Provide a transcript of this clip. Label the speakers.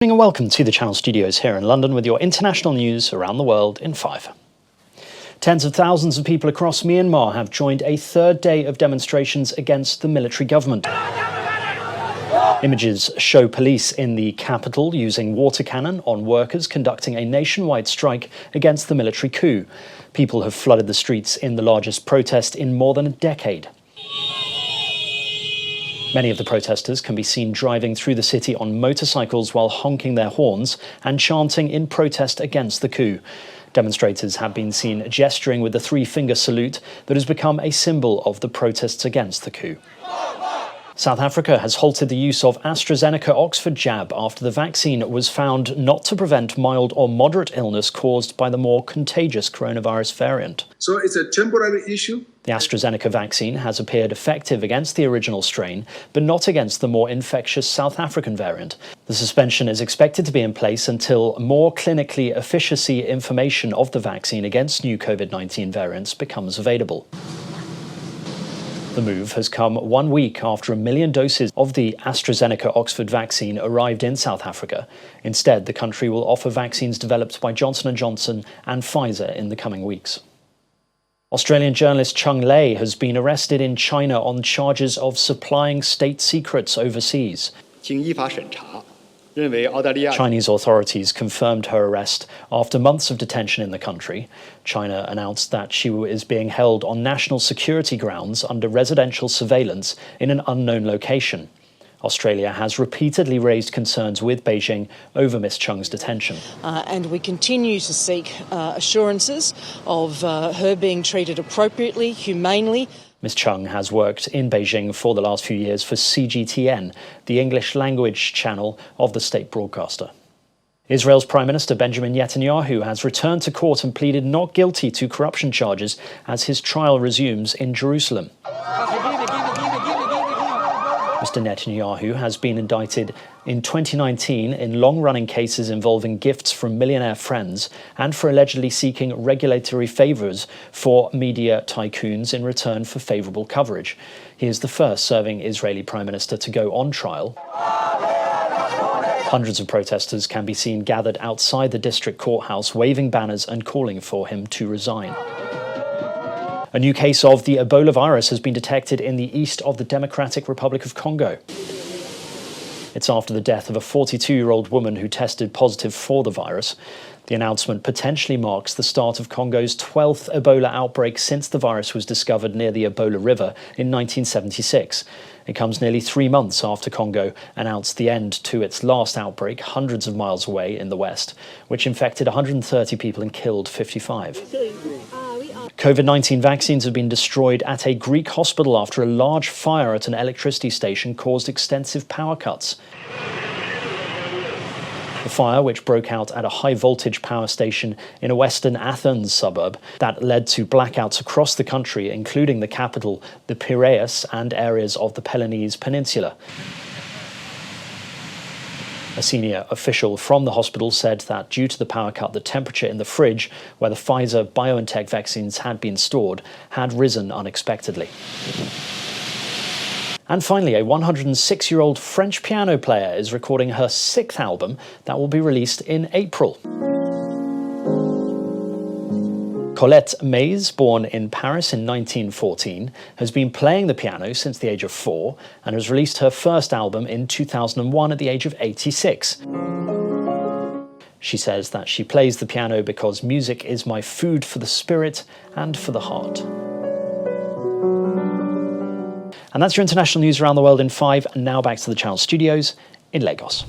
Speaker 1: And welcome to the Channel Studios here in London with your international news around the world in 5. Tens of thousands of people across Myanmar have joined a third day of demonstrations against the military government. Images show police in the capital using water cannon on workers conducting a nationwide strike against the military coup. People have flooded the streets in the largest protest in more than a decade. Many of the protesters can be seen driving through the city on motorcycles while honking their horns and chanting in protest against the coup. Demonstrators have been seen gesturing with the three-finger salute that has become a symbol of the protests against the coup. South Africa has halted the use of AstraZeneca Oxford jab after the vaccine was found not to prevent mild or moderate illness caused by the more contagious coronavirus variant.
Speaker 2: So it's a temporary issue.
Speaker 1: The AstraZeneca vaccine has appeared effective against the original strain, but not against the more infectious South African variant. The suspension is expected to be in place until more clinically efficacy information of the vaccine against new COVID-19 variants becomes available. The move has come 1 week after 1 million doses of the AstraZeneca Oxford vaccine arrived in South Africa. Instead, the country will offer vaccines developed by Johnson & Johnson and Pfizer in the coming weeks. Australian journalist Cheng Lei has been arrested in China on charges of supplying state secrets overseas. Chinese authorities confirmed her arrest after months of detention in the country. China announced that she is being held on national security grounds under residential surveillance in an unknown location. Australia has repeatedly raised concerns with Beijing over Ms. Cheng's detention.
Speaker 3: And we continue to seek assurances of her being treated appropriately, humanely.
Speaker 1: Ms. Cheng has worked in Beijing for the last few years for CGTN, the English language channel of the state broadcaster. Israel's Prime Minister Benjamin Netanyahu has returned to court and pleaded not guilty to corruption charges as his trial resumes in Jerusalem. Mr. Netanyahu has been indicted in 2019 in long-running cases involving gifts from millionaire friends and for allegedly seeking regulatory favours for media tycoons in return for favourable coverage. He is the first serving Israeli Prime Minister to go on trial. Hundreds of protesters can be seen gathered outside the district courthouse waving banners and calling for him to resign. A new case of the Ebola virus has been detected in the east of the Democratic Republic of Congo. It's after the death of a 42-year-old woman who tested positive for the virus. The announcement potentially marks the start of Congo's 12th Ebola outbreak since the virus was discovered near the Ebola River in 1976. It comes nearly 3 months after Congo announced the end to its last outbreak hundreds of miles away in the west, which infected 130 people and killed 55. COVID-19 vaccines have been destroyed at a Greek hospital after a large fire at an electricity station caused extensive power cuts. The fire, which broke out at a high-voltage power station in a western Athens suburb, that led to blackouts across the country, including the capital, the Piraeus, and areas of the Peloponnese Peninsula. A senior official from the hospital said that due to the power cut, the temperature in the fridge where the Pfizer-BioNTech vaccines had been stored had risen unexpectedly. And finally, a 106-year-old French piano player is recording her 6th album that will be released in April. Colette Mays, born in Paris in 1914, has been playing the piano since the age of 4 and has released her first album in 2001 at the age of 86. She says that she plays the piano because music is my food for the spirit and for the heart. And that's your international news around the world in 5, and now back to the Channel Studios in Lagos.